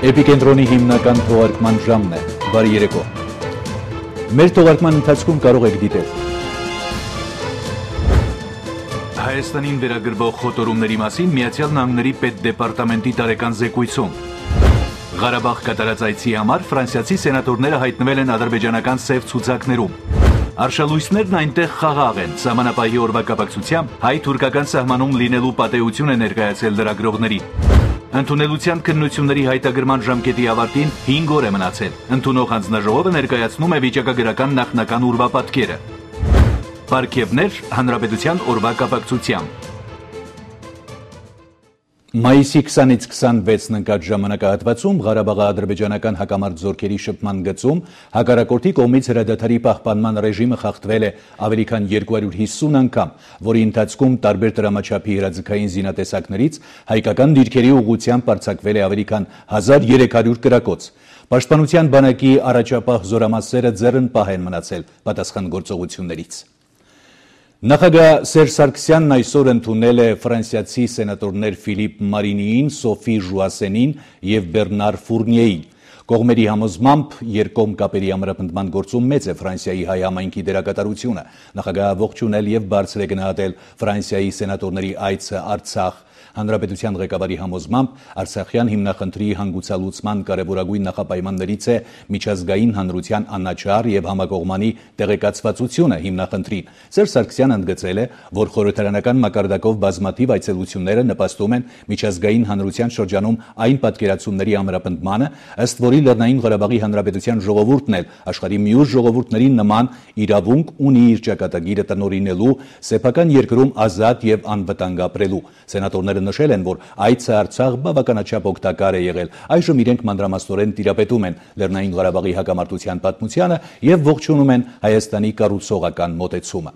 Էպիկենտրոնի հիմնական թողարկման ժամն է, բարի երեկո։ Մեր թողարկման ընթացքում կարող եք դիտել Հայաստանին վերագրվող խոտորումների մասին Միացյալ Նահանգների պետդեպարտամենտի տարեկան զեկույցում, Ղարաբաղ կատարած այցի համար ֆրանսիացի սենատորները հայտնվել են ադրբեջանական սև ցուցակներում, Արշալույսներն այնտեղ խաղաղ են, սահմանապահի օրվա կապակցությամբ հայ-թուրքական սահմանում լինելու պատեհություն է ներկայացել լրագրողներին։ Ընդունելության քննությունների հայտագրման ժամկետի ավարտին 5 օր է մնացել։ Ընդունող հանձնաժողովը ներկայացնում է վիճակագրական նախնական ուրվապատկերը։ Պարգևներ հանրապետության օրվա կապակցությամբ։ Մայիսի 20-ից 26-ն ընկած ժամանակահատվածում Ղարաբաղի ադրբեջանական հակամարտ զորքերի շփման գծում հակառակորդի կողմից հրադադարի պահպանման ռեժիմը խախտվել է ավելի քան 250 անգամ, որի ընթացքում տարբեր դրամաչափի հրաձգային զինատեսակներից հայկական դիրքերի ուղղությամբ արձակվել է ավելի քան 1300 կրակոց։ Պաշտպանության բանակի առաջապահ զորամասերը ձեռնպահ են մնացել պատասխան գործողություններից։ Նախագահ Սերժ Սարգսյանն այսօր ընդունել է ֆրանսիացի սենատորներ Ֆիլիպ Մարինիին, Սոֆի Ժուասենին և Բեռնար Ֆուրնիեին։ Կողմերի համոզմամբ երկկողմ կապերի ամրապնդման գործում մեծ է Ֆրանսիայի հայ համայնքի դերակատարությունը։ Նախագահը ողջունել և բարձր է գնահատել Ֆրանսիայի սենատորների այցը Արցախ։ Հանրապետության ղեկավարի համոզմամբ Արցախյան հիմնախնդրի հանգուցալուծման կարևորագույն նախապայմաններից է միջազգային հանրության անաչառ և համակողմանի տեղեկացվածությունը հիմնախնդրին։ Սերժ Սարգսյանը ընդգծել է, որ խորհրդարանական մակարդակով բազմաթիվ այցելությունները նպաստում են միջազգային հանրության շրջանում այն պատկերացումների ամրապնդմանը, ըստ որի Լեռնային Ղարաբաղի Հանրապետության ժողովուրդն էլ աշխարհի մյուս ժողովուրդների նման իրավունք ունի իր ճակատագիրը տնօրինելու, սեփական երկրում ազատ և անվտանգ ապրելու։ Սենատորները նշել են, որ այցը Արցախ բավականաչափ օգտակար է եղել։ Այժմ իրենք մանրամասնորեն տիրապետում են Լեռնային Ղարաբաղի հակամարտության պատմությանը և ողջունում են Հայաստանի կառուցողական մոտեցումը։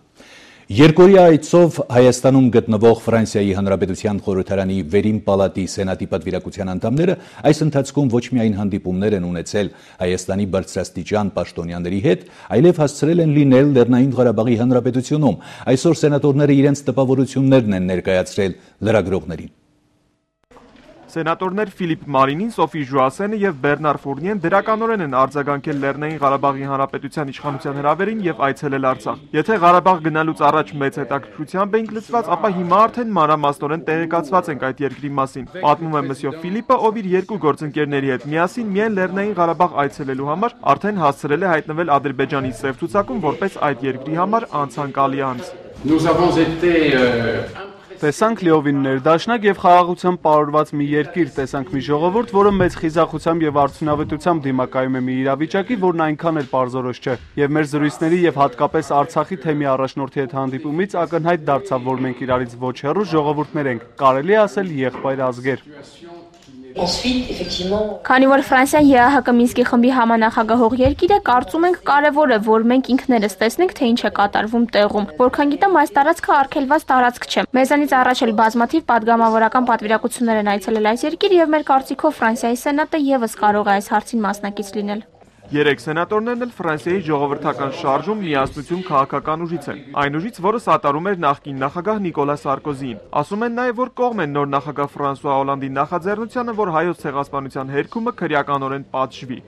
Երկօրյա այցով Հայաստանում գտնվող Ֆրանսիայի Հանրապետության խորհրդարանի վերին պալատի սենատի պատվիրակության անդամները այս ընթացքում ոչ միայն հանդիպումներ են ունեցել Հայաստանի բարձրաստիճան պաշտոնյաների հետ, այլև հասցրել են լինել Լեռնային Ղարաբաղի Հանրապետությունում։ Այսօր սենատորները իրենց տպավորություններն են ներկայացրել լրագրողներին։ Սենատորներ Ֆիլիպ Մարինին, Սոֆի Ժուասենը և Բեռնար Ֆուրնիեն դրականորեն են արձագանքել Լեռնային Ղարաբաղի Հանրապետության իշխանության հրավերին և այցելել Արցախ։ Եթե Ղարաբաղ գնալուց առաջ մեծ հետաքրքրությամբ էինք լցված, ապա հիմա արդեն մանրամասնորեն տեղեկացված ենք այդ երկրի մասին։ Պատմում է մսյո Ֆիլիպը, ով իր երկու գործընկերների հետ միասին միայն Լեռնային Ղարաբաղ այցելելու համար արդեն հասցրել է հայտնվել Ադրբեջանի սև ցուցակում որպես այդ երկրի համար անցանկալի անձ։ Տեսանք լիովին ներդաշնակ և խաղաղությամբ պարուրված մի երկիր, տեսանք մի ժողովուրդ, որը մեծ խիզախությամբ և արդյունավետությամբ դիմակայում է մի իրավիճակի, որն այնքան էլ պարզորոշ չէ։ Եվ մեր զրույցների և հատկապես Արցախի թեմի առաջնորդի հետ հանդիպումից ակնհայտ դարձավ, որ մենք իրարից ոչ հեռու ժողովուրդներ ենք, կարելի է ասել եղբայր ազգեր։ Քանի որ Ֆրանսիան ԵԱՀԿ Մինսկի խմբի համանախագահող երկիր է, կարծում ենք կարևոր է, որ մենք ինքներս տեսնենք, թե ինչ է կատարվում տեղում։ Որքան գիտեմ, այս տարածքը արգելված տարածք չէ։ Մեզանից առաջ էլ բազմաթիվ պատգամավորական պատվիրակություններ են այցելել այս երկիր և մեր կարծիքով Ֆրանսիայի սենատը ևս կարող է այս հարցին մասնակից լինել։ Երեք սենատորներն էլ Ֆրանսիայի ժողովրդական շարժում միասնություն քաղաքական ուժից են, այն ուժից, որը սատարում էր նախկին նախագահ Նիկոլա Սարկոզիին։ Ասում են նաև, որ կողմ են նոր նախագահ Ֆրանսուଆ Օլանդի նախաձեռնությանը, որ հայոց ցեղասպանության հերքումը քրեականորեն պատժվի։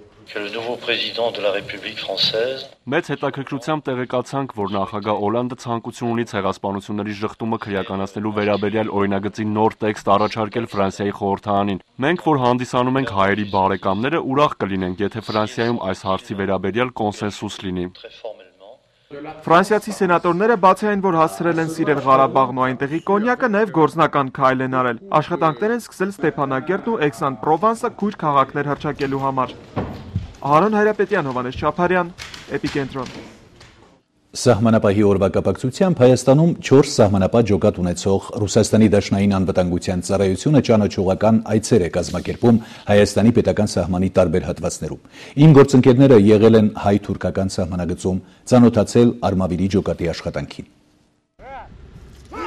Մեծ հետաքրքրությամբ տեղեկացանք, որ նախագահ Օլանդը ցանկություն ունի ցեղասպանությունների շղթումը քրեականացնելու վերաբերյալ օրինագծի նոր տեքստ առաջարկել Ֆրանսիայի խորհրդարանին։ Մենք, որ հանդիսանում ենք հայերի բարեկամները, ուրախ կլինենք, եթե Ֆրանսիայում այս հարցի վերաբերյալ կոնսենսուս լինի։ Ֆրանսիացի սենատորները բացի այն, որ հասցրել են սիրել Ղարաբաղն ու այնտեղի կոնյակը, նաև գործնական քայլ են արել։ Աշխատանքներ են սկսել Ստեփանագերտն ու Էքսան-Պրովանսը քույր քաղաքներ հռչակելու համար։ Արոն Հայրապետյան, Հովհաննես Չապարյան, Էպիկենտրոն։ Սահմանապահի օրվա կապակցությամբ Հայաստանում 4 սահմանապահ ջոկատ ունեցող Ռուսաստանի Դաշնային անվտանգության ծառայությունը ճանաչողական այցեր է կազմակերպում Հայաստանի պետական սահմանի տարբեր հատվածներում։ Իմ գործընկերները եղել են հայ-թուրքական սահմանագծում, ծանոթացել Արմավիրի ջոկատի աշխատանքին։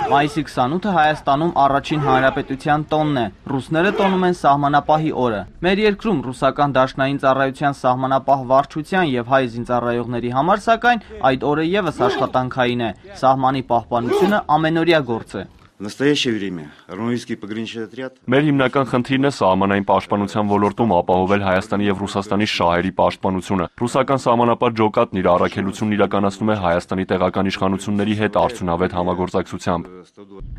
Մայիսի 28-ը Հայաստանում առաջին հանրապետության տոնն է։ Ռուսները տոնում են սահմանապահի օրը։ Մեր երկրում ռուսական դաշնային ծառայության սահմանապահ վարչության և հայ զինծառայողների համար, սակայն, այդ օրը ևս աշխատանքային է։ Սահմանի պահպանությունը ամենօրյա գործ է։ В настоящее время Армавирский пограничный отряд Մեր հիմնական խնդիրն է սահմանային պաշտպանության ոլորտում ապահովել Հայաստանի եւ Ռուսաստանի շահերի պաշտպանությունը։ Ռուսական սահմանապահ ջոկատն իր առաքելությունն իրականացնում է Հայաստանի տեղական իշխանությունների հետ արդյունավետ համագործակցությամբ։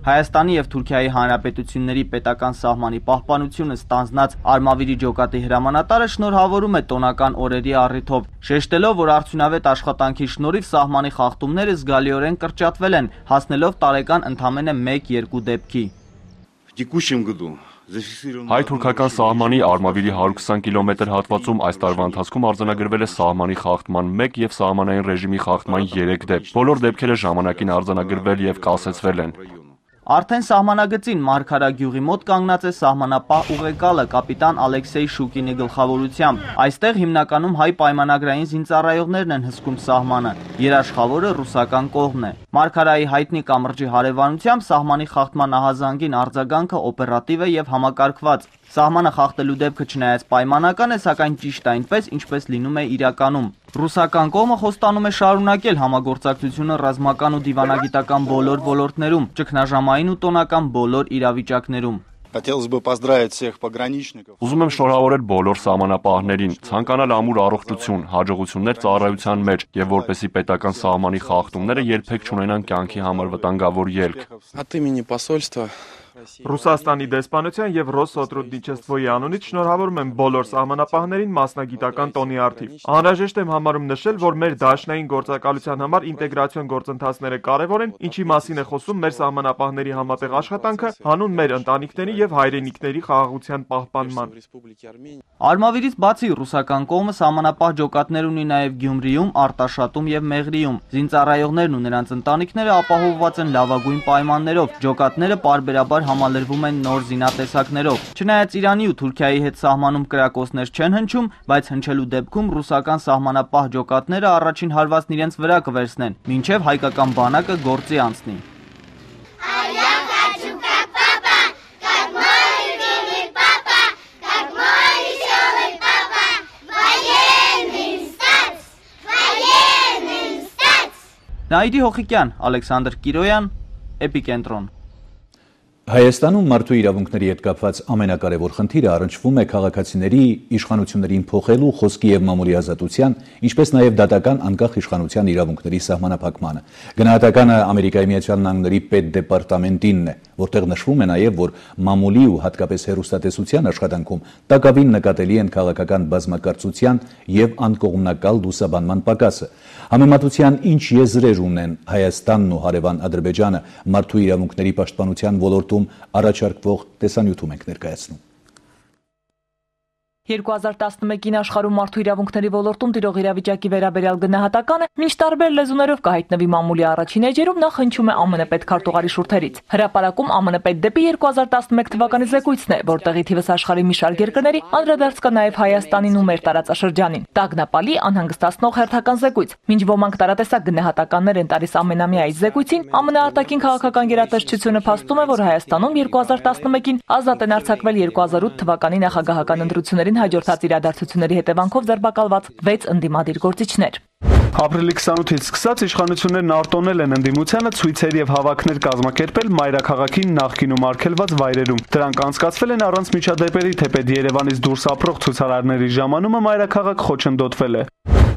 Հայաստանի եւ Թուրքիայի հանրապետությունների պետական սահմանի պահպանությունը ստանձնած Արմավիրի ջոկատի հրամանատարը շնորհավորում է տոնական օրերի առիթով, շեշտելով, որ արդյունավետ աշխատանքի շնորհիվ սահմանի խախտումները զգալիորեն կրճատվել են, հասնելով տարեկան ընդամենը 1-2 դեպքի։ в текущем году зафиксировано Հայ-թուրքական սահմանի Արմավիրի 120 կիլոմետր հատվածում այս տարվա ընթացքում արձանագրվել է սահմանի խախտման 1 եւ սահմանային ռեժիմի խախտման 3 դեպք։ Բոլոր դեպքերը ժամանակին արձանագրվել եւ կասեցվել են։ Արդեն սահմանագծին Մարգարագյուղի մոտ կանգնած է սահմանապահ ուղեկալը կապիտան Ալեքսեյ Շուկինի գլխավորությամբ։ Այստեղ հիմնականում հայ պայմանագրային զինծառայողներն են հսկում սահմանը, երաշխավորը ռուսական կողմն է։ Մարգարայի հայտնի կամրջի հարևանությամբ սահմանի խախտման ահազանգին արձագանքը օպերատիվ է եւ համակարգված։ Սահմանը խախտելու դեպքը չնայած պայմանական է, սակայն ճիշտ այնպես, ինչպես լինում է իրականում։ Ռուսական կողմը խոստանում է շարունակել համագործակցությունը ռազմական ու դիվանագիտական բոլոր ոլորտներում, ճգնաժամային ու տոնական բոլոր իրավիճակներում։ Хотелось бы поздравить всех пограничников. Ուզում եմ շնորհավորել բոլոր սահմանապահներին, ցանկանալ ամուր առողջություն, հաջողություններ ծառայության մեջ եւ որպեսզի պետական սահմանի խախտումները երբեք չունենան կյանքի համար վտանգավոր ելք։ От имени посольства Ռուսաստանի դեսպանության եւ Ռոսսոտրուդնիչեստվոյի անունից շնորհավորում եմ բոլոր սահմանապահներին մասնագիտական տոնի արդիվ։ Անհրաժեշտ եմ համարում նշել, որ մեր դաշնային գործակալության համար ինտեգրացիոն գործընթացները կարևոր են, ինչի մասին է խոսում մեր սահմանապահների համատեղ աշխատանքը հանուն մեր ընտանիքների եւ հայրենիքների խաղաղության պահպանման։ Արմավիրից բացի ռուսական կողմը սահմանապահ ջոկատներ ունի նաեւ Գյումրիում, Արտաշատում եւ Մեղրիում։ Զինծառայողներն ու նրանց ընտանիքները ապահովված են լավագույն պայմաններով։ Ջոկատները պարբերաբար համալրվում են նոր զինատեսակներով։ Չնայած Իրանի ու Թուրքիայի հետ սահմանում կրակոցներ չեն հնչում, բայց հնչելու դեպքում ռուսական սահմանապահ ջոկատները առաջին հարվածն իրենց վրա կվերցնեն, մինչև հայկական բանակը գործի անցնի։ Նաիդի Հոխիկյան, Ալեքսանդր Կիրոյան, Էպիկենտրոն։ Հայաստանում մարդու իրավունքների հետ կապված ամենակարևոր խնդիրը առնչվում է քաղաքացիների իշխանություններին փոխելու խոսքի եւ մամուլի ազատության, ինչպես նաեւ դատական անկախ իշխանության իրավունքների սահմանափակմանը։ Գնահատականը Ամերիկայի Միացյալ Նահանգների պետդեպարտամենտինն է, որտեղ նշվում է նաեւ, որ մամուլի ու հատկապես հեռուստատեսության աշխատանքում տակավին նկատելի են քաղաքական բազմակարծության եւ անկողմնակալ լուսաբանման պակասը։ Համեմատության ինչ եզրեր ունեն Հայաստանն ու հարևան Ադրբեջանը մարդու իրավունքների պաշտպանության ոլորտում առաջարկվող տեսանյութում ենք ներկայացնում։ 2011-ին աշխարհում մարդու իրավունքների ոլորտում տիրող իրավիճակի վերաբերյալ գնահատականը մինչ տարբեր լեզուներով կհայտնվի մամուլի առաջին էջերում նախ հնչում է ԱՄՆ պետքարտուղարի շուրթերից։ Հրապարակում ԱՄՆ պետդեպի 2011 թվականի զեկույցն է, որտեղի թիվս աշխարհի մի շարք երկրների անդրադարձ կա նաև Հայաստանին ու մեր տարածաշրջանին։ Տագնապալի անհանգստացնող հերթական զեկույց։ Մինչ ոմանք տարատեսակ գնահատականներ են տալիս ամենամյա այս զեկույցին, ԱՄՆ արտաքին քաղաքական գերատեսչությունը փաստում է, որ Հայաստանում 2011-ին ազատ են արձակվել 2008 թվականի նախագահական ընտրություններին հաջորդած իրադարձությունների հետևանքով ձերբակալված 6 ընդդիմադիր գործիչներ։ Ապրիլի 28-ից սկսած իշխանություններն արտոնել են ընդդիմությանը ցույցեր եւ հավաքներ կազմակերպել մայրաքաղաքին նախկինում արգելված վայրերում։ Դրանք անցկացվել են առանց միջադեպերի, թեպետ Երևանից դուրս ապրող ցուցարարների ժամանումը մայրաքաղաք խոչընդոտվել է։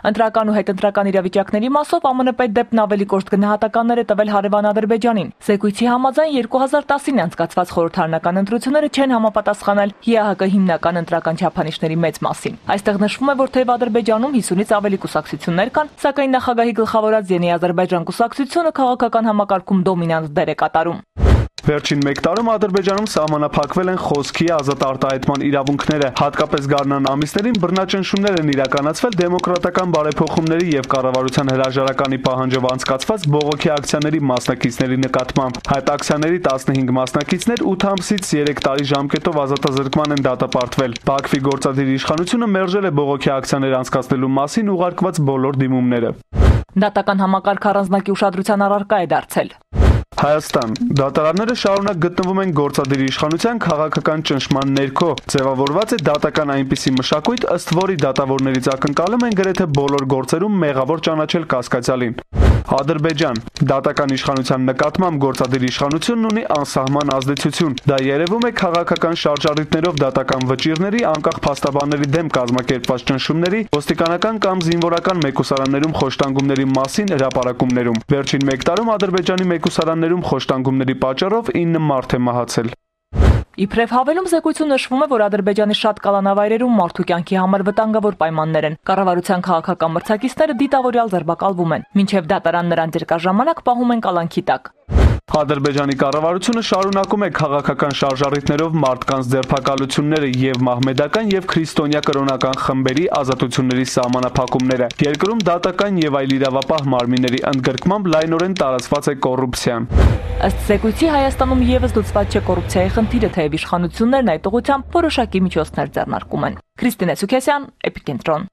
Ընտրական ու հետընտրական իրավիճակների մասով ԱՄՆ պետդեպն ավելի կոշտ գնահատականներ է տվել հարևան Ադրբեջանին։ Զեկույցի համաձայն 2010-ին անցկացված խորհրդարանական ընտրությունները չեն համապատասխանել ՀԱՀԿ հիմնական ընտրական չափանիշների մեծ մասին։ Այստեղ նշվում է, որ թեև Ադրբեջանում 50-ից ավելի կուսակցություններ կան, սակայն նախագահի գլխավորած Յենի Ադրբեջան կուսակցությունը քաղաքական համակարգում դոմինանտ դեր է կատարում։ Վերջին 1 տարում Ադրբեջանում սահմանափակվել են խոսքի ազատ արտահայտման իրավունքները, հատկապես գարնան ամիսներին բռնաճնշումներ են իրականացվել դեմոկրատական բարեփոխումների եւ կառավարության հրաժարականի պահանջով անցկացված բողոքի ակցիաների մասնակիցների նկատմամբ։ Այդ ակցիաների 15 մասնակիցներ 8 ամսից 3 տարի ժամկետով ազատազրկման են դատապարտվել։ Բաքվի գործադիր իշխանությունը մերժել է բողոքի ակցիաներ անցկացնելու մասին ուղարկված բոլոր դիմումները։ Դատական համակարգ առանձնակի ուշադրության առարկա է դարձել։ Հայաստան դատարանները շարունակ գտնվում են գործադիր իշխանության քաղաքական ճնշման ներքո։ Ձևավորված է դատական այնպիսի մշակույթ, ըստ որի դատավորներից ակնկալում են գրեթե բոլոր գործերում մեղավոր ճանաչել կասկածյալին։ Ադրբեջան դատական իշխանության նկատմամբ գործադիր իշխանությունն ունի անսահման ազդեցություն։ Դա երևում է քաղաքական շարժառիթներով դատական վճիռների, անկախ փաստաբանների դեմ կազմակերպված ճնշումների, ոստիկանական կամ զինվորական մեկուսարաններում խոշտանգումների մասին հրապարակումներում։ Վերջին 1 տարում Ադրբեջանի մեկուսարաններում խոշտանգումների պատճառով 9 մարդ է մահացել։ Իբրև հավելում զեկույցում նշվում է, որ Ադրբեջանի շատ կալանավայրերում մարդու կյանքի համար վտանգավոր պայմաններ են։ Կառավարության քաղաքական մրցակիցները դիտավորյալ ձերբակալվում են, մինչև դատարան նրանց երկար ժամանակ պահում են կալանքի տակ։ Ադրբեջանի կառավարությունը շարունակում է քաղաքական շարժառիթներով մարդկանց ձերբակալությունները եւ մահմեդական եւ քրիստոնյա կրոնական խմբերի ազատությունների սահմանափակումները։ Երկրում դատական եւ այլ իրավապահ մարմինների ընդգրկմամբ լայնորեն տարածված է կոռուպցիան։ Ըստ զեկույցի Հայաստանում եւս լուծված չէ կոռուպցիայի խնդիրը, թեև իշխանություններն այդ ուղղությամբ որոշակի միջոցներ ձեռնարկում են։ Քրիստինե Սուքեսյան, Էպիկենտրոն։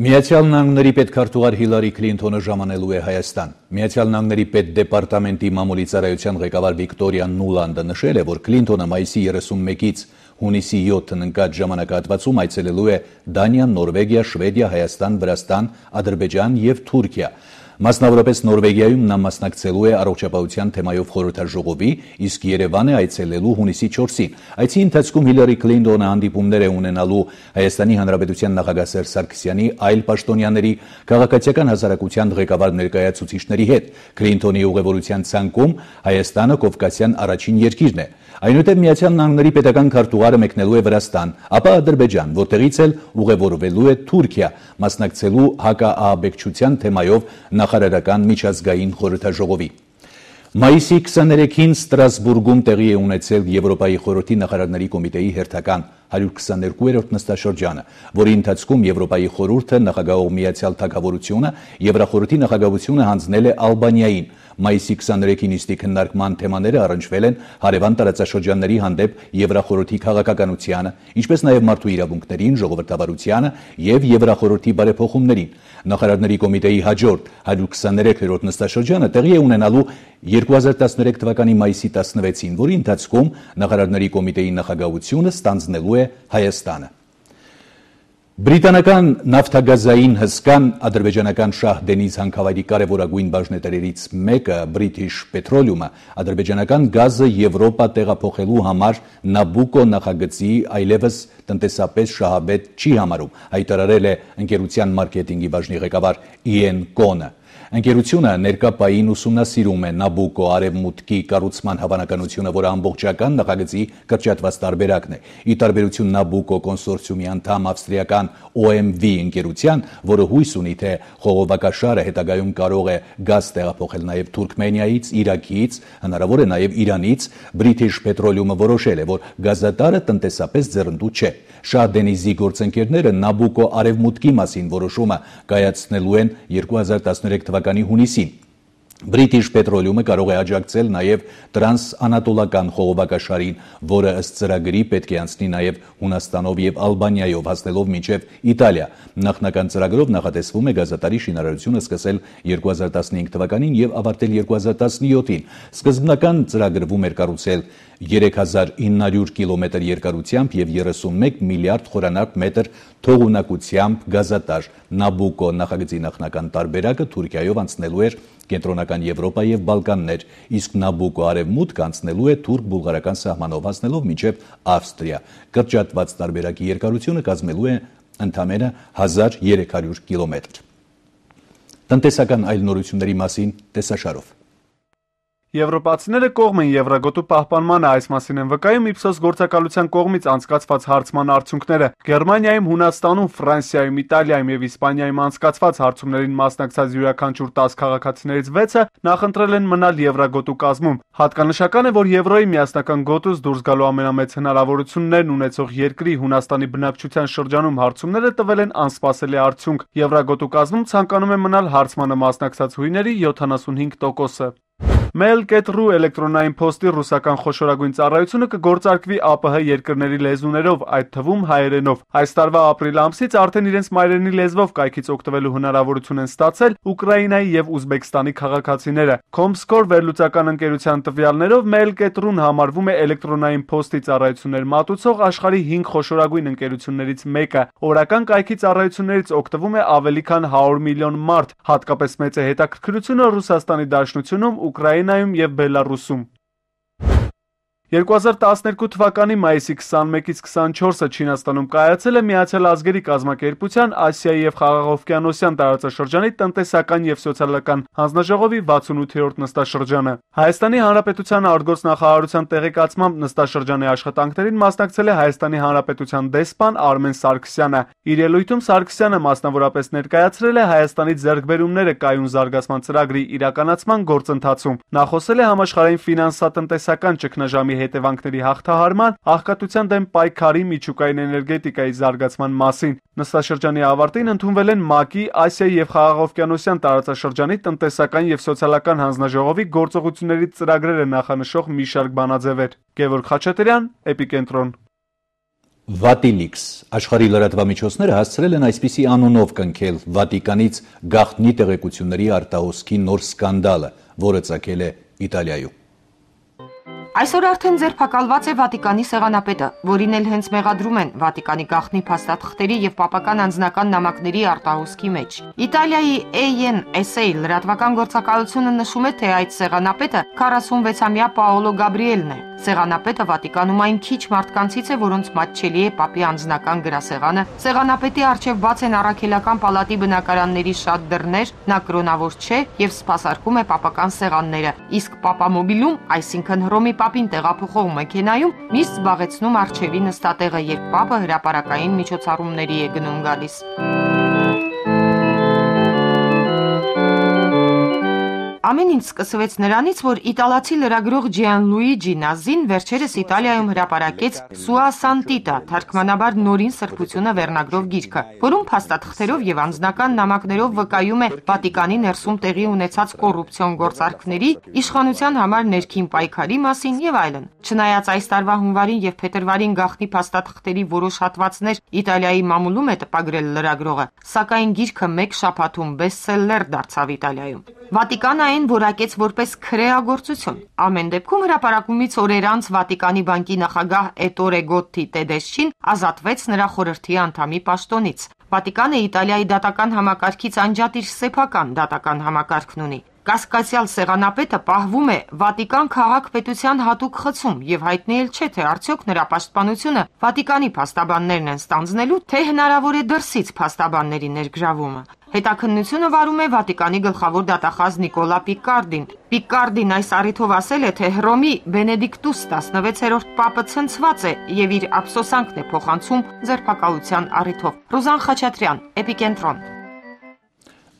Միացյալ Նահանգների պետքարտուղար Հիլարի Քլինթոնը ժամանելու է Հայաստան։ Միացյալ Նահանգների պետդեպարտամենտի մամուլի ծառայության ղեկավար Վիկտորիա Նուլանդը նշել է, որ Քլինթոնը մայիսի 31-ից հունիսի 7-ն ընկած ժամանակահատվածում այցելելու է Դանիա, Նորվեգիա, Շվեդիա, Հայաստան, Վրաստան, Ադրբեջան եւ Թուրքիա։ Մասնավորապես Նորվեգիայում նա մասնակցելու է առողջապահության թեմայով խորհրդաժողովի, իսկ Երևան է այցելելու հունիսի 4-ին։ Այցի ընթացքում Հիլարի Քլինթոնը հանդիպումներ է ունենալու Հայաստանի Հանրապետության նախագահ Սերժ Սարգսյանի, այլ պաշտոնյաների, քաղաքացիական հասարակության ղեկավար ներկայացուցիչների հետ։ Քլինթոնի ուղևորության ցանկում Հայաստանը կովկասյան առաջին երկիրն է։ Այնուհետև Միացյալ Նահանգների պետական քարտուղարը մեկնելու է Վրաստան, ապա Ադրբեջան, որտեղից էլ ուղևորվելու է Թուրքիա, մասնակցելու հակաահաբեկչության թեմայով նախարարական միջազգային խորհրդաժողովի։ Մայիսի 23-ին Ստրասբուրգում տեղի է ունեցել Եվրոպայի խորհրդի նախարարների կոմիտեի հերթական 122-րդ նստաշրջանը, որի ընթացքում Եվրոպայի խորհուրդը նախագահող Միացյալ Թագավորությունը Եվրախորհրդի նախագահությունը հանձնել է Ալբանիային։ Մայիսի 23-ի նիստի քննարկման թեմաները առնչվել են հարևան տարածաշրջանների հանդեպ Եվրախորհրդի քաղաքականությանը, ինչպես նաև մարդու իրավունքներին, ժողովրդավարությանը եւ Եվրախորհրդի բարեփոխումներին։ Նախարարների կոմիտեի հաջորդ 123-րդ նստաշրջանը տեղի է ունենալու 2013 թվականի մայիսի 16-ին, որի ընթացքում նախարարների կոմիտեի նախագահությունը ստանձնելու է Հայաստանը։ Բրիտանական նավթագազային հսկան ադրբեջանական Շահ Դենիզ հանքավայրի կարևորագույն բաժնետերերից մեկը British Petroleum-ը ադրբեջանական գազը Եվրոպա տեղափոխելու համար Նաբուկո նախագծի այլևս տնտեսապես շահավետ չի համարում, հայտարարել է ընկերության մարքեթինգի բաժնի ղեկավար Իեն Կոնը։ Ընկերությունը ներկա պահին ուսումնասիրում է Նաբուկո արևմուտքի կառուցման հավանականությունը, որը ամբողջական նախագծի կրճատված տարբերակն է։ Ի տարբերություն Նաբուկո կոնսորցիումի անդամ ավստրիական OMV ընկերության, որը հույս ունի, թե խողովակաշարը հետագայում կարող է գազ տեղափոխել նաև Թուրքմենիայից, Իրաքից, հնարավոր է նաև Իրանից, British Petroleum-ը որոշել է, որ գազատարը տնտեսապես ձեռնտու չէ։ Շահ Դենիզի գործընկերները Նաբուկո արևմուտքի մասին որոշումը կայացնելու են 2013 թվականի հունիսին։ British Petroleum-ը կարող է աջակցել նաև տրանսանատոլական խողովակաշարին, որը ըստ ծրագրի պետք է անցնի նաև Հունաստանով եւ Ալբանիայով, հասնելով մինչև Իտալիա։ Նախնական ծրագրով նախատեսվում է գազատարի շինարարությունը սկսել 2015 թվականին եւ ավարտել 2017-ին։ Սկզբնական ծրագրվում էր կառուցել 3900 կիլոմետր երկարությամբ եւ 31 միլիարդ խորանարդ մետր թողունակությամբ գազատար։ Նաբուկո նախագծի նախնական տարբերակը Թուրքիայով անցնելու էր Կենտրոնական Եվրոպա եւ Բալկաններ, իսկ Նաբուկո արևմուտք անցնելու է թուրք-բուլղարական սահմանով, հասնելով մինչև Ավստրիա։ Կրճատված տարբերակի երկարությունը կազմելու է ընդամենը 1300 կիլոմետր։ Տնտեսական այլ նորությունների մասին տեսաշարով։ Եվրոպացիները կողմ են Եվրագոտու պահպանմանը, այս մասին են վկայում Իպսոս գործակալության կողմից անցկացված հարցման արդյունքները։ Գերմանիայում, Հունաստանում, Ֆրանսիայում, Իտալիայում եւ Իսպանիայում անցկացված հարցումներին մասնակցած յուրաքանչյուր 10 քաղաքացիներից 6-ը նախընտրել են մնալ Եվրագոտու կազմում։ Հատկանշական է, որ Եվրոյի միասնական գոտուց դուրս գալու ամենամեծ հնարավորություններն ունեցող երկրի Հունաստանի բնակչության շրջանում հարցումները տվել են անսպասելի արդյունք։ Եվրագոտու կազմում ցանկանում է մնալ հարցմանը մասնակցած հույների 75%-ը։ Mail.ru էլեկտրոնային փոստի ռուսական խոշորագույն ծառայությունը կգործարկվի ԱՊՀ երկրների լեզուներով, այդ թվում հայերենով։ Այս տարվա ապրիլ ամսից արդեն իրենց մայրենի լեզվով կայքից օգտվելու հնարավորություն են ստացել Ուկրաինայի եւ Ուզբեկստանի քաղաքացիները։ Comscore վերլուծական ընկերության տվյալներով Mail.ru-ն համարվում է էլեկտրոնային փոստի ծառայություններ մատուցող աշխարհի 5 խոշորագույն ընկերություններից մեկը։ Օրական կայքի ծառայություններից օգտվում է ավելի քան 100 միլիոն մարդ, հատկապես մեծ է հետաքրքրությունը Ռուսաստանի Դաշնությունում, Ուկրաինայում եւ Բելարուսում։ 2012 թվականի մայիսի 21-ից 24-ը Չինաստանում կայացել է Միացյալ Ազգերի կազմակերպության Ասիայի եւ Խաղաղօվկիանոսյան տարածաշրջանի տնտեսական եւ սոցիալական հանձնաժողովի 68-րդ նստաշրջանը։ Հայաստանի Հանրապետության արտգործնախարարության տեղեկացմամբ նստաշրջանի աշխատանքներին մասնակցել է Հայաստանի Հանրապետության դեսպան Արմեն Սարգսյանը։ Իր ելույթում Սարգսյանը մասնավորապես ներկայացրել է Հայաստանի ձեռքբերումները կայուն զարգացման ծրագրի իրականացման գործընթացում։ Նա խոսել է համաշխարհային ֆինանսատնտեսական ճգնաժամի հետևանքների հաղթահարման, աղքատության դեմ պայքարի, միջուկային էներգետիկայի զարգացման մասին։ Նստաշրջանի ավարտին ընդունվել են ՄԱԿ-ի Ասիայի եւ Խաղաղօվկիանոսյան տարածաշրջանի տնտեսական եւ սոցիալական հանձնաժողովի գործողությունների ծրագրերը նախանշող մի շարք բանաձևեր։ Գևորգ Խաչատրյան, Էպիկենտրոն։ Վատիլիքս աշխարհի լրատվամիջոցները հասցրել են այսպիսի անունով կնքել Վատիկանից գաղտնի տեղեկությունների արտահոսքի նոր սկանդալը, որը ծագել է Իտալիայում։ Այսօր արդեն ձերբակալված է Վատիկանի սեղանապետը, որին էլ հենց մեղադրում են Վատիկանի գաղտնի փաստաթղթերի եւ պապական անձնական նամակների արտահոսքի մեջ։ Իտալիայի ANSA լրատվական գործակալությունը նշում է, թե այդ սեղանապետը 46-ամյա Պաոլո Գաբրիելն է։ Սեղանապետը Վատիկանում այն քիչ մարդկանցից է, որոնց մատչելի է պապի անձնական գրասեղանը։ Սեղանապետի առջև բաց են առաքելական պալատի բնակարանների շատ դռներ, նա կրոնավոր չէ եւ սպասարկում է պապական սեղանները։ Իսկ պապամոբիլում, այսինքն Հռոմի պապին տեղափոխող մեքենայում միշտ զբաղեցնում առջևի նստատեղը, երբ պապը հրապարակային միջոցառումների է գնում գալիս։ Ամեն ինչ սկսվեց նրանից, որ իտալացի լրագրող Ջիանլուիջի Նազին վերջերս Իտալիայում հրապարակեց Sua Santità, թարգմանաբար Նորին սրբությունը վերնագրով գիրքը, որում փաստաթղթերով եւ անձնական նամակներով վկայում է Վատիկանի ներսում տեղի ունեցած կոռուպցիոն գործարքների, իշխանության համար ներքին պայքարի մասին եւ այլն։ Չնայած այս տարվա հունվարին եւ փետրվարին գաղտնի փաստաթղթերի որոշ հատվածներ Իտալիայի մամուլում է տպագրել լրագրողը, սակայն գիրքը մեկ շաբաթում բեսթսելլեր դարձավ Իտալիայում։ Վատիկանը այն որակեց որպես քրեագործություն։ Ամեն դեպքում հրապարակումից օրեր անց Վատիկանի բանկի նախագահ Էտորե Գոտտի Տեդեսչին ազատվեց նրա խորհրդի անդամի պաշտոնից։ Վատիկանը Իտալիայի դատական համակարգից անջատիր սեփական դատական համակարգն ունի։ Կասկածյալ սեղանապետը պահվում է Վատիկան քաղաք-պետության հատուկ խցում եւ հայտնի էլ չէ, թե արդյոք նրա պաշտպանությունը Վատիկանի փաստաբաններն են ստանձնելու, թե հնարավոր է դրսից փաստաբանների ներգրավումը։ Հետաքննությունը վարում է Վատիկանի գլխավոր դատախազ Նիկոլա Պիկարդին։ Պիկարդին այս առիթով ասել է, թե Հռոմի Բենեդիկտուս 16-րդ պապը ցնցված է եւ իր ափսոսանքն է փոխանցում ձերբակալության առիթով։ Ռուզան Խաչատրյան, Էպիկենտրոն։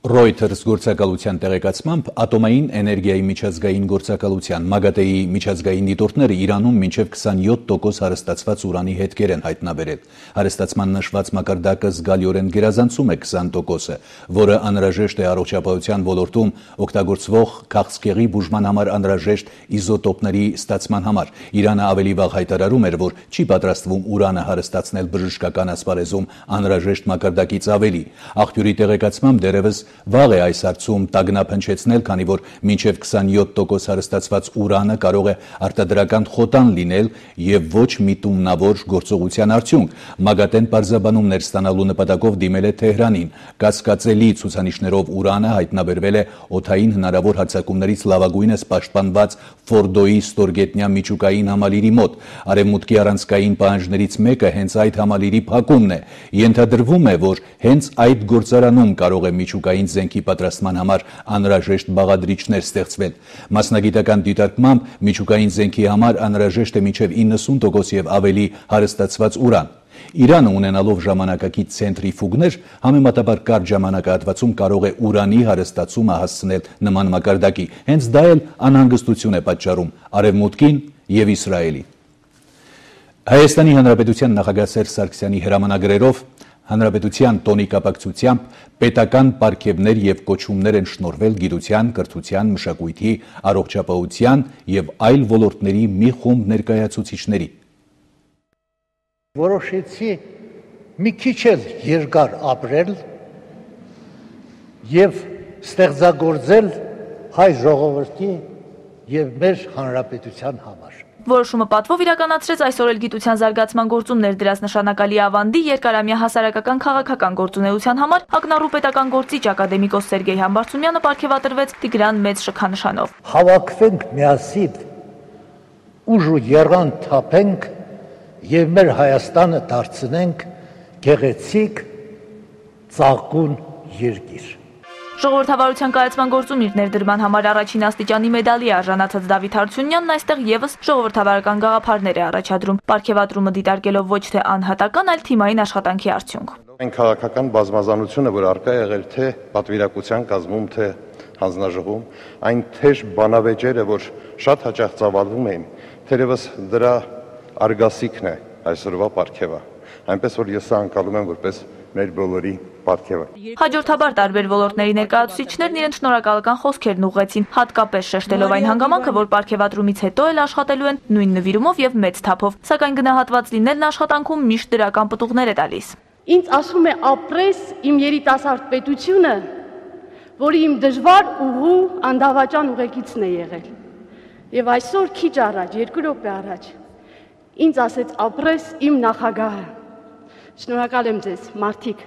Reuters գործակալության տեղեկացմամբ ատոմային էներգիայի միջազգային գործակալության ՄԱԳԱՏԵ-ի միջազգային դիտորդները Իրանում մինչև 27% հարստացված ուրանի հետքեր են հայտնաբերել։ Հարստացման նշված մակարդակը զգալիորեն գերազանցում է 20%-ը, որը անհրաժեշտ է առողջապահության ոլորտում օգտագործվող քաղցկեղի բուժման համար անհրաժեշտ իզոտոպների ստացման համար։ Իրանը ավելի վաղ հայտարարում էր, որ չի պատրաստվում ուրանը հարստացնել բժշկական ասպարեզում անհրաժեշտ մակարդակից ավելի։ Աղբյուրի տեղեկացմամբ դեռևս վաղ է այս հարցում տագնապ հնչեցնել, քանի որ մինչև 27% հարստացված ուրանը կարող է արտադրական խոտան լինել եւ ոչ միտումնավոր գործողության արդյունք։ ՄԱԳԱՏԵ-ն պարզաբանումներ ստանալու նպատակով դիմել է Թեհրանին։ Կասկածելի ցուցանիշներով ուրանը հայտնաբերվել է օդային հնարավոր հարձակումներից լավագույնս պաշտպանված Ֆորդոյի ստորգետնյա միջուկային համալիրի մոտ։ Արևմուտքի առանցքային պահանջներից մեկը հենց այդ համալիրի փակումն է։ Ենթադրվում է, որ հենց այդ գործարանում կարող է միջուկային զենքի պատրաստման համար անհրաժեշտ բաղադրիչներ ստեղծվել։ Մասնագիտական դիտարկմամբ միջուկային զենքի համար անհրաժեշտ է մինչև 90% եւ ավելի հարստացված ուրան։ Իրանը ունենալով ժամանակակից ցենտրիֆուգներ, համեմատաբար կարճ ժամանակահատվածում կարող է ուրանի հարստացումը հասցնել նման մակարդակի։ Հենց դա էլ անհանգստություն է պատճառում Արևմուտքին եւ Իսրայելին։ Հայաստանի Հանրապետության նախագահ Սերժ Սարգսյանի հրամանագրերով Հանրապետության տոնի կապակցությամբ պետական պարգևներ եւ կոչումներ են շնորհվել գիտության, կրթության, մշակույթի, առողջապահության եւ այլ ոլորտների մի խումբ ներկայացուցիչների։ Որոշեցի մի քիչ էլ երկար ապրել եւ ստեղծագործել հայ ժողովրդի եւ մեր հանրապետության համար։ Որոշումը պատվով իրականացրեց այսօր էլ գիտության զարգացման գործում ներդրած նշանակալի ավանդի երկարամյա հասարակական քաղաքական գործունեության համար ակնառու պետական գործիչ ակադեմիկոս Սերգեյ Համբարձումյանը պարգևատրվեց Տիգրան Մեծ շքանշանով։ Հավաքվենք միասին, ուժ ու եռան թափենք եւ մեր Հայաստանը դարձնենք գեղեցիկ ծաղկուն երկիր։ Ժողովրդավարության կայացման գործում իր ներդրման համար առաջին աստիճանի մեդալի արժանացած Դավիթ Հարությունյանն այստեղ եւս ժողովրդավարական գաղափարներ է առաջադրում, պարգևատրումը դիտարկելով ոչ թե անհատական, այլ թիմային աշխատանքի արդյունք։ Այն քաղաքական բազմազանությունը, որ առկա եղել թե պատվիրակության կազմում, թե հանձնաժողովում, այն թեժ բանավեճերը, որ շատ հաճախ ծավալվում էին, թերևս դրա արգասիքն է այսօրվա պարգևը։ Այնպես որ ես անկալում եմ որպես մեր բոլորի պարգևը։ Հաջորդաբար տարբեր ոլորտների ներկայացուցիչներն իրենց շնորհակալական խոսքերն ուղղեցին, հատկապես շեշտելով այն հանգամանքը, որ պարգևատրումից հետո էլ աշխատելու են նույն նվիրումով եւ մեծ թափով, սակայն գնահատված լինելն աշխատանքում միշտ դրական պտուղներ է տալիս։ Ինձ ասում է ապրես իմ երիտասարդ պետությունը, որի իմ դժվար ուղու անդավաճան ուղեկիցն է եղել։ Եվ այսօր քիչ առաջ, 2 րոպե առաջ, ինձ ասեց ապրես իմ նախագահը։ Շնորհակալ եմ ձեզ, մարդիկ։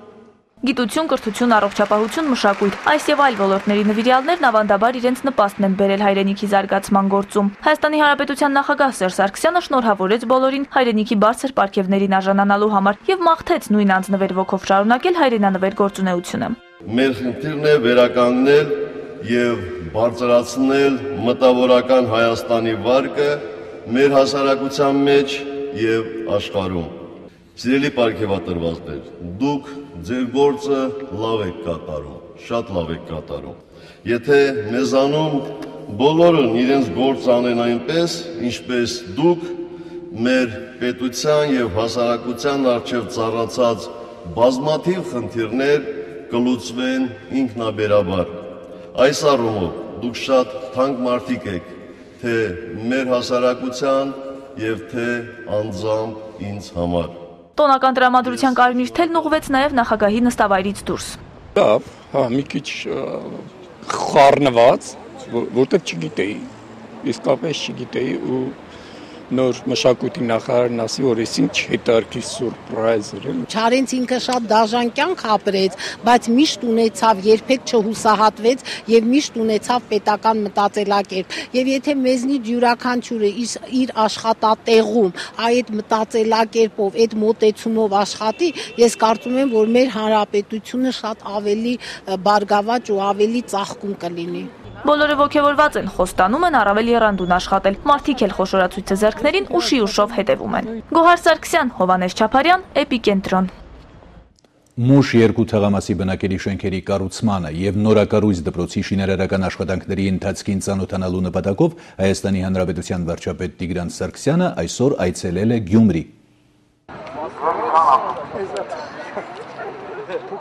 Գիտություն, կրթություն, առողջապահություն, մշակույթ, այս եւ այլ ոլորտների նվիրյալներն ավանդաբար իրենց նպաստն են բերել հայրենիքի զարգացման գործում։ Հայաստանի Հանրապետության նախագահ Սերժ Սարգսյանը շնորհավորեց բոլորին հայրենիքի բարձր պարգևներին արժանանալու համար եւ մաղթեց նույն անձնվեր ոգով շարունակել հայրենանվեր գործունեությունը։ Մեր խնդիրն է վերականգնել եւ բարձրացնել մտավորական Հայաստանի վարկը մեր հասարակության մեջ եւ աշխարհում։ Սիրելի պարգևատրվածներ, դուք ձեր գործը լավ եք կատարում, շատ լավ եք կատարում։ Եթե մեզանում բոլորն իրենց գործ անեն այնպես, ինչպես դուք, մեր պետության եւ հասարակության առջև ծառացած բազմաթիվ խնդիրներ կլուծվեն ինքնաբերաբար։ Այս առումով դուք շատ թանկ մարդիկ եք, թե մեր հասարակության եւ թե անձամբ ինձ համար։ Տոնական տրամադրության կարմիր թելն ուղղվեց նաև նախագահի նստավայրից դուրս։ Լավ, հա, մի քիչ խառնված, որտեղ չգիտեի, իսկապես չգիտեի ու նոր մշակույթի նախարարն ասի, որ ես ինչ հետարքի սուրպրայզ էր։ Չարենց ինքը շատ դաժան կյանք ապրեց, բայց միշտ ունեցավ, երբեք չհուսահատվեց եւ միշտ ունեցավ պետական մտածելակերպ։ Եվ եթե մեզնից յուրաքանչյուրը իր աշխատատեղում այդ մտածելակերպով, այդ մոտեցումով աշխատի, ես կարծում եմ, որ մեր հանրապետությունը շատ ավելի բարգավաճ ու ավելի ծաղկուն կլինի։ Բոլորը ոգևորված են, խոստանում են առավել եռանդուն աշխատել, մարդիկ էլ խոշորացույցը ձեռքներին ուշի ուշով հետևում են։ Գոհար Սարգսյան, Հովհաննես Չապարյան, Էպիկենտրոն։ Մուշ 2 թղամասի բնակելի շենքերի կառուցմանը եւ նորակառույց դպրոցի շինարարական աշխատանքների ընթացքին ծանոթանալու նպատակով Հայաստանի Հանրապետության վարչապետ Տիգրան Սարգսյանը այսօր այցելել է Գյումրի։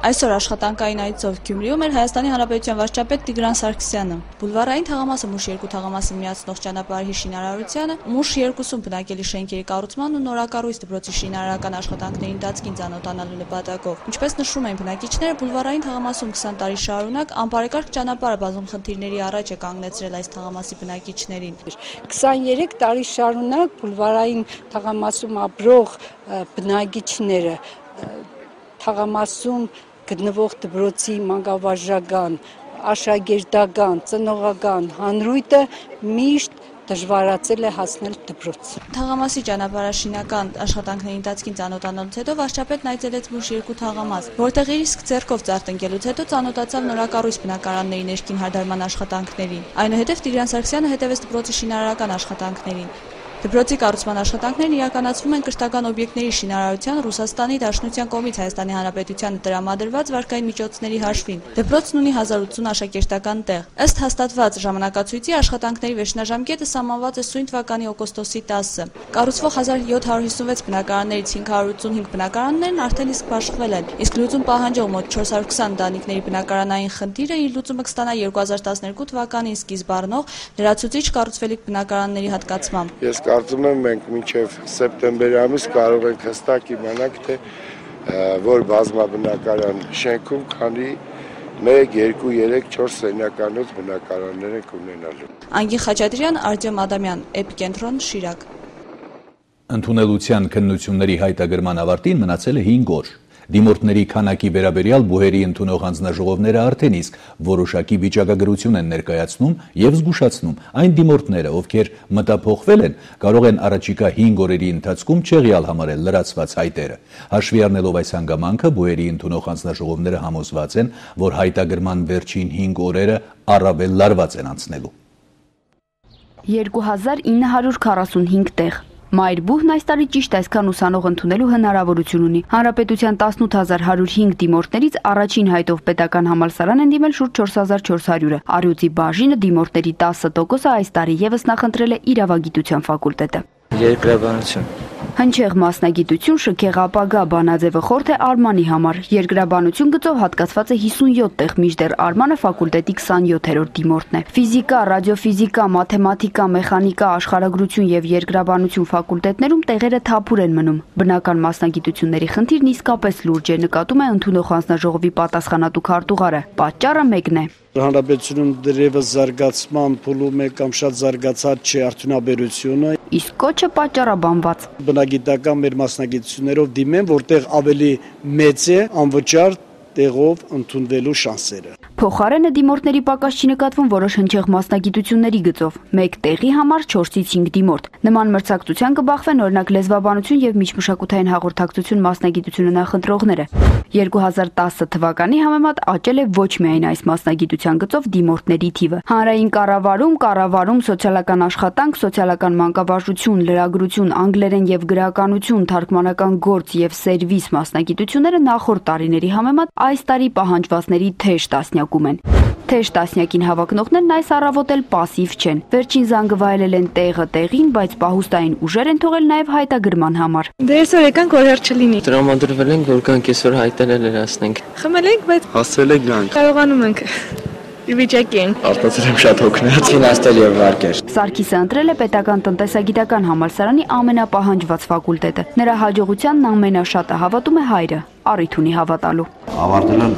Այսօր աշխատանքային այցով Գյումրիում էր Հայաստանի Հանրապետության վարչապետ Տիգրան Սարգսյանը։ Բուլվարային թաղամասը Մուշ 2 թաղամասին միացնող ճանապարհի շինարարությանը, Մուշ 2-ում բնակելի շենքերի կառուցման ու նորակառույց դպրոցի շինարարական աշխատանքների ընթացքին ծանոթանալու նպատակով։ Ինչպես նշում են բնակիչները, Բուլվարային թաղամասում 20 տարի շարունակ անբարեկարգ ճանապարհը բազում խնդիրների առաջ է կանգնեցրել այս թաղամասի բնակիչներին։ 23 տարի շարունակ Բուլվարային թաղամասում ապրող բնակիչները թաղամասում գտնվող դպրոցի մանկավարժական, աշակերտական, ծնողական հանրույթը միշտ դժվարացել է հասնել դպրոց։ Թաղամասի ճանապարհաշինական աշխատանքների ընթացքին ծանոթանալուց հետո վարչապետն այցելեց Մուշ 2 թաղամաս, որտեղ իր իսկ ձեռքով ծարտնկելուց հետո ծանոթացավ նորակառույց բնակարանների ներքին հարդարման աշխատանքներին։ Այնուհետև Տիգրան Սարգսյանը հետևեց դպրոցի շինարարական աշխատանքներին։ Դպրոցի կառուցման աշխատանքներն իրականացվում են կրթական օբյեկտների շինարարության Ռուսաստանի Դաշնության կողմից Հայաստանի Հանրապետությանը տրամադրված վարկային միջոցների հաշվին։ Դպրոցն ունի 1080 աշակերտական տեղ։ Ըստ հաստատված ժամանակացույցի աշխատանքների վերջնաժամկետը սահմանված է սույն թվականի օգոստոսի 10-ը։ Կառուցվող 1756 բնակարաններից 585 բնակարաններն արդեն իսկ բաշխվել են, իսկ լուծում պահանջող մոտ 420 ընտանիքների բնակարանային խնդիրը իր լուծումը կստանա 2012 թվականին սկիզբ առնող լրացուցիչ կառուցվելիք բնակարանների հատկացմամբ։ Ես կարծում եմ մենք մինչև սեպտեմբեր ամիս կարող ենք հստակ իմանալ, թե որ բազմաբնակարան շենքում քանի 1, 2, 3, 4 սենյականոց բնակարաններ ենք ունենալու։ Անգին Խաչատրյան, Արտյոմ Ադամյան, Էպիկենտրոն, Շիրակ։ Ընդունելության քննությունների հայտագրման ավարտին մնացել է 5 օր։ Դիմորդների քանակի վերաբերյալ բուհերի ընդունող հանձնաժողովները արդեն իսկ որոշակի վիճակագրություն են ներկայացնում եւ զգուշացնում այն դիմորդները, ովքեր մտափոխվել են, կարող են առաջիկա 5 օրերի ընթացքում չեղյալ համարել լրացված հայտերը։ Հաշվի առնելով այս հանգամանքը, բուհերի ընդունող հանձնաժողովները համոզված են, որ հայտագրման վերջին 5 օրերը առավել լարված են անցնելու։ 2945 տեղ Մայրբուհն այս տարի ճիշտ այսքան ուսանող ընդունելու հնարավորություն ունի։ Հանրապետության 18105 դիմորդներից առաջին հայտով պետական համալսարան են դիմել շուրջ 4400-ը։ Առյուծի բաժինը դիմորդների 10%-ը այս տարի եւս նախընտրել է իրավագիտության ֆակուլտետը։ Երկրաբանություն Հնչեղ մասնագիտություն շքեղ ապագա Բանաձևը խորթ է Արմանի համար։ Երկրաբանություն գծով հատկացված է 57 տեղ, մինչդեռ Արմանը ֆակուլտետի 27-րդ դիմորդն է։ Ֆիզիկա, ռադիոֆիզիկա, մաթեմատիկա, մեխանիկա, աշխարհագրություն եւ երկրաբանություն ֆակուլտետներում տեղերը թափուր են մնում։ Բնական մասնագիտությունների խնդիրն իսկապես լուրջ է, նկատում է ընդունող հանձնաժողովի պատասխանատու քարտուղարը։ Պատճառը մեկն է։ Հանրապետությունում դրևս զարգացման փուլում է կամ շատ զարգացած չէ արդյունաբերությունը։ Իսկ կոչը պատճառաբանված։ Բնագիտական մեր մասնագիտություններով դիմեն, որտեղ ավելի մեծ է անվճար տեղով ընդունվելու շանսերը։ Փոխարենը դիմորդների պակաս չի նկատվում որոշ հնչեղ մասնագիտությունների գծով։ Մեկ տեղի համար 4-ից 5 դիմորդ։ Նման մրցակցության կբախվեն օրինակ լեզվաբանություն եւ միջմշակութային հաղորդակցություն մասնագիտությունը նախընտրողները։ 2010 թվականի համեմատ աճել է ոչ միայն այս մասնագիտության գծով դիմորդների թիվը։ Հանրային կառավարում, սոցիալական աշխատանք, սոցիալական մանկավարժություն, լրագրություն, անգլերեն եւ գրականություն, թարգմանական գործ եւ սերվիս մասնագիտությունները նախորդ տարիների համեմատ այս տարի պահանջվածների թեժ տասնյակում են։ Թեժ տասնյակին հավակնողներն այս առավոտ էլ պասիվ չեն։ Վերջին զանգը վայելել են տեղը տեղին, բայց պահուստային ուժեր են թողել նաև հայտագրման համար։ Դե այսօր եկանք, որ հերթ չլինի։ Տրամադրվել ենք, որ կանք այսօր հայտերը լրացնենք։ Խմել ենք, բայց հասցրել ենք գանք։ Կարողանում ենք։ Իվիճակի ենք։ Արտացել եմ շատ հոգնած, ֆինանսել եւ վարկեր։ Սարգիսը ընտրել է պետական տնտեսագիտական համալսարանի ամենապահանջված ֆակուլտետը։ Նրա հաջողությանն ամենաշատը հավատում է հայրը, առիթ ունի հավատալու։ Ավարտել եմ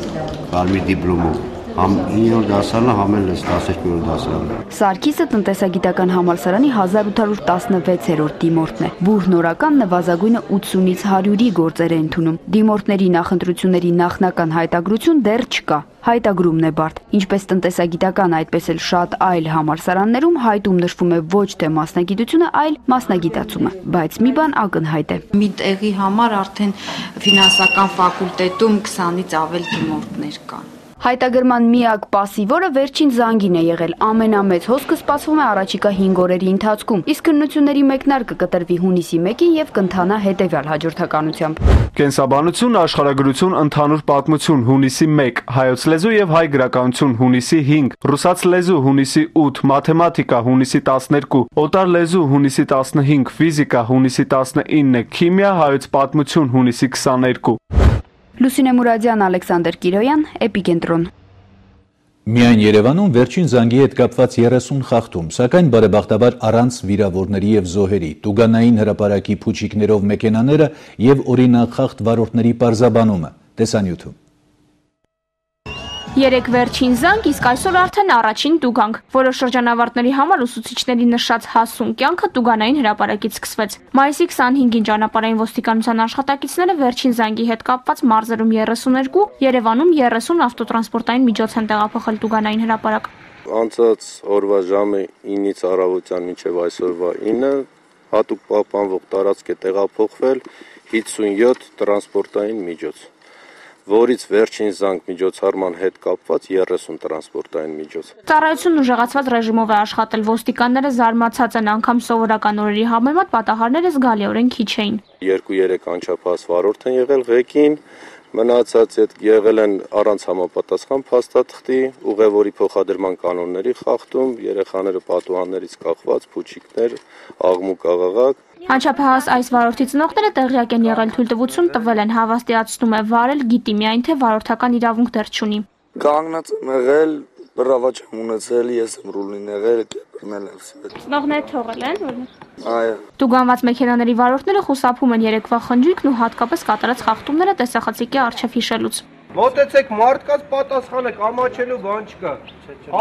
կարմիր դիպլոմով։ Համ 9-րդ դասարանը, համ էլ 12-րդ դասարանը։ Սարգիսը տնտեսագիտական համալսարանի 1816-րդ դիմորդն է։ Բուհ նորական նվազագույնը 80-ից 100-ի գործեր է ընդունում։ Դիմորդների նախընտրությունների նախնական հայտագրություն դեռ չկա։ Հայտագրումն է բարդ։ Ինչպես տնտեսագիտական, այդպես էլ շատ այլ համալսարաններում հայտում նշվում է ոչ թե մասնագիտությունը, այլ մասնագիտացումը, բայց մի բան ակնհայտ է։ Մի տեղի համար արդեն ֆինանսական ֆակուլտետում 20-ից ավել դիմորդներ կան։ Հայտագրման միակ պասիվորը վերջին զանգին է եղել։ Ամենամեծ հոսքը սպասվում է առաջիկա 5 օրերի ընթացքում, իսկ քննությունների մեկնարկը կտրվի հունիսի 1-ին եւ կընթանա հետեւյալ հաջորդականությամբ։ Կենսաբանություն, աշխարհագրություն, ընդհանուր պատմություն հունիսի 1, հայոց լեզու եւ հայ գրականություն հունիսի 5, ռուսաց լեզու հունիսի 8, մաթեմատիկա հունիսի 12, օտար լեզու հունիսի 15, ֆիզիկա հունիսի 19, քիմիա, հայոց պատմություն հունիսի 22։ Լուսինե Մուրադյան, Ալեքսանդր Կիրոյան, Էպիկենտրոն։ Միայն Երևանում վերջին զանգի հետ կապված 30 խախտում, սակայն բարեբախտաբար առանց վիրավորների եւ զոհերի, տուգանային հրապարակի փուչիկներով մեքենաները եւ օրինախախտ վարորդների պարզաբանումը։ Տեսանյութում։ 3 վերջին զանգ, իսկ այսօր արդեն առաջին տուգանք։ Որոշ շրջանավարտների համար ուսուցիչների նշած հասուն կյանքը տուգանային հրապարակից սկսվեց։ Մայիսի 25-ին ճանապարհային ոստիկանության աշխատակիցները վերջին զանգի հետ կապված մարզերում 32, Երևանում 30 ավտոտրանսպորտային միջոց են տեղափոխել տուգանային հրապարակ։ Անցած օրվա ժամը 9-ից առավոտյան մինչև այսօրվա 9 հատուկ պահպանվող տարածք է տեղափոխվել 57 տրանսպորտային միջոց։ որից վերջին զանգ միջոցառման հետ կապված 30 տրանսպորտային միջոց։ Ծառայությունն ուժեղացված ռեժիմով է աշխատել, ոստիկանները զարմացած են, անգամ սովորական օրերի համեմատ պատահարները զգալիորեն քիչ էին։ 2-3 անչափահաս վարորդ են եղել ղեկին, մնացած եղել են առանց համապատասխան փաստաթղթի, ուղևորի փոխադրման կանոնների խախտում, երեխաները պատուհաններից կախված, փուչիկներ, աղմուկ աղաղակ։ Անչափահաս այս վարորդի ծնողները տեղյակ են եղել, թույլտվություն տվել են, հավաստիացնում է, վարել գիտի, միայն թե վարորդական իրավունք դեռ չունի։ Կանգնած եմ եղել, բռավաճ եմ ունեցել, ես եմ ռուլին եղել, կեպրնել եմ սիվետ։ Ծնողները թողել են։ Այո։ Տուգանված մեքենաների վարորդները խուսափում են երեկվա խնջույքն ու հատկապես կատարած խախտումները տեսախցիկի առջև հիշելուց։ Մոտեցեք մարդկաց պատասխանեք, ամաչելու բան չկա։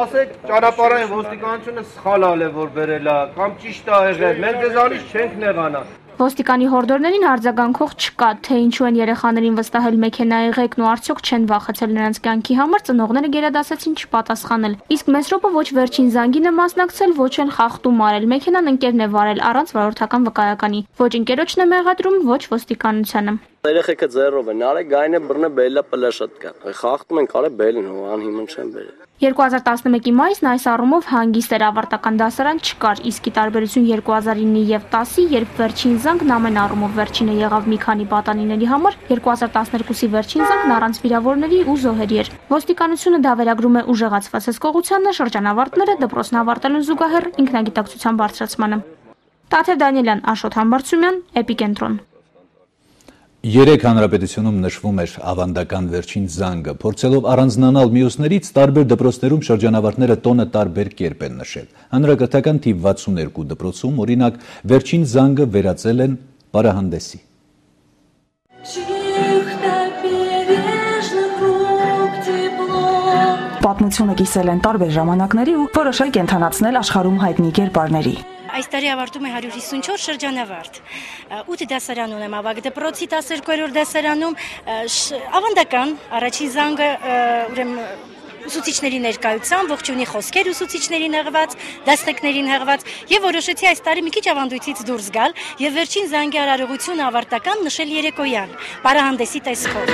Ասեք ճանապարհային ոստիկանությունը սխալ է որ բերել է կամ ճիշտ է եղել, մենք դեզանից չենք նեղանա։ Ոստիկանի հորդորներին արձագանքող չկա, թե ինչու են երեխաներին վստահել մեքենայի ղեկն ու արդյոք չեն վախեցել նրանց կյանքի համար, ծնողները գերադասեցին չպատասխանել։ Իսկ Մեսրոպը ոչ վերջին զանգին է մասնակցել, ոչ էլ խախտում արել, մեքենան ընկերն է վարել առանց վարորդական վկայականի, ոչ ընկերոջն է մեղադրում, ոչ ոստիկանությանը։ Երեխեքը ձեռով են, արե գայնը բռնե բելա պլաշատկա։ Խախտում են, կարե բելն ու անհիմն չեն բերել։ 2011-ի մայիսն այս առումով հանգիստ էր, ավարտական դասարան չկար, իսկ ի տարբերություն 2009-ի եւ 10-ի, երբ վերջին զանգն ամեն առումով վերջինը եղավ մի քանի պատանիների համար, 2012-ի վերջին զանգն առանց վիրավորների ու զոհերի էր։ Ոստիկանությունը դա վերագրում է ուժեղացված հսկողությանը, շրջանավարտները դպրոցն ավարտելուն զուգահեռ ինքնագիտակցության բարձրացմանը։ Տաթև Դանիելյան, Աշոտ Համբարձումյան, Էպիկենտրոն։ Երեք հանրապետությունում նշվում էր ավանդական վերջին զանգը, փորձելով առանձնանալ մյուսներից, տարբեր դպրոցներում շրջանավարտները տոնը տարբեր կերպ են նշել։ Հանրակրթական թիվ 62 դպրոցում, օրինակ, վերջին զանգը վերածել են պարահանդեսի։ Պատմությունը կիսել են տարբեր ժամանակների ու որոշել կենթանացնել աշխարհում հայտնի կերպարների։ Այս տարի ավարտում է 154 շրջանավարտ։ 8 դասարան ունեմ ավագ դպրոցի 12-րդ դասարանում, ավանդական առաջին զանգը ուրեմն ուսուցիչների ներկայությամբ, ողջունի խոսքեր ուսուցիչներին հղված, դաստակներին հղված եւ որոշեցի այս տարի մի քիչ ավանդույթից դուրս գալ եւ վերջին զանգի արարողությունը ավարտական նշել երեկոյան, պարահանդեսի տեսքով։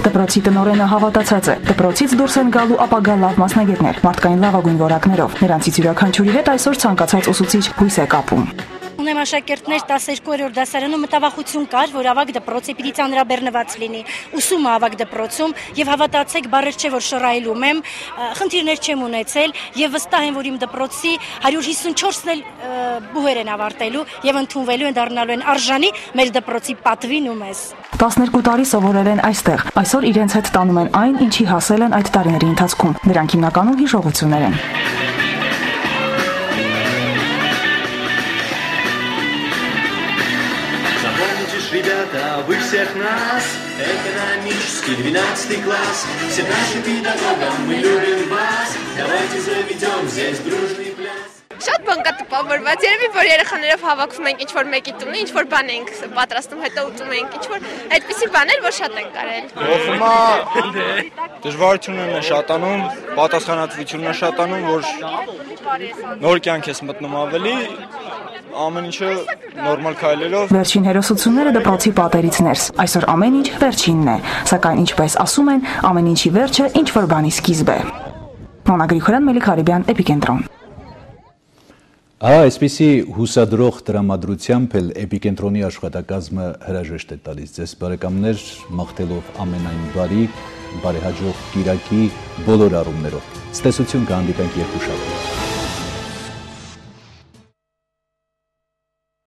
Դպրոցի տնօրենը հավատացած է, դպրոցից դուրս են գալու ապագա լավ մասնագետներ, մարդկային լավագույն որակներով։ Նրանցից յուրաքանչյուրի հետ այսօր ցանկացած ուսուցիչ հույս է կապում։ Ունեմ աշակերտներ 12-րդ դասարանում մտավախություն կար, որ ավագ դպրոցը պիտի ծանրաբեռնված լինի, ուսումը ավագ դպրոցում եւ հավատացեք, բառեր չէ որ շռայլում եմ, խնդիրներ չեմ ունեցել եւ վստահ եմ, որ իմ դպրոցի 154-ն էլ բուհեր են ավարտելու եւ ընդունվելու են դառնալու են արժանի մեր դպրոցի պատվին ու մեզ։ 12 տարի սովորել են այստեղ, այսօր իրենց հետ տանում են այն, ինչի հասել են այդ տարիների ընթացքում։ Նրանք հիմնականում հիշողություններ են։ Ребята, вы всех нас, экономический 12 класс, всем нашим педагогам мы любим вас, давайте заведем здесь дружный пляс. Շատ բան կա տպավորված, երևի որ երեխաներով հավաքվում ենք ինչ-որ մեկի տունը, ինչ-որ բան ենք պատրաստում, հետո ուտում ենք, ինչ-որ այդպիսի բաներ, որ շատ ենք կարել։ Ոսմա դժվարություններն են շատանում, պատասխանատվությունն է շատանում, որ նոր կյանք ես մտնում ավելի, ամեն ինչը նորմալ քայլելով։ Վերջին հերոսությունները դպրոցի պատերից ներս։ Այսօր ամեն ինչ վերջինն է, սակայն ինչպես ասում են, ամեն ինչի վերջը ինչ-որ բանի սկիզբ է։ Նոնա Գրիգորյան, Մելիք Հարիբյան, Էպիկենտրոն։ Այսպիսի հուսադրող տրամադրությամբ էլ Էպիկենտրոնի աշխատակազմը հրաժեշտ է տալիս ձեզ բարեկամներ, մաղթելով ամենայն բարի, բարեհաջող կիրակի բոլոր առումներով։ Ցտեսություն կհանդիպենք երկուշաբթի։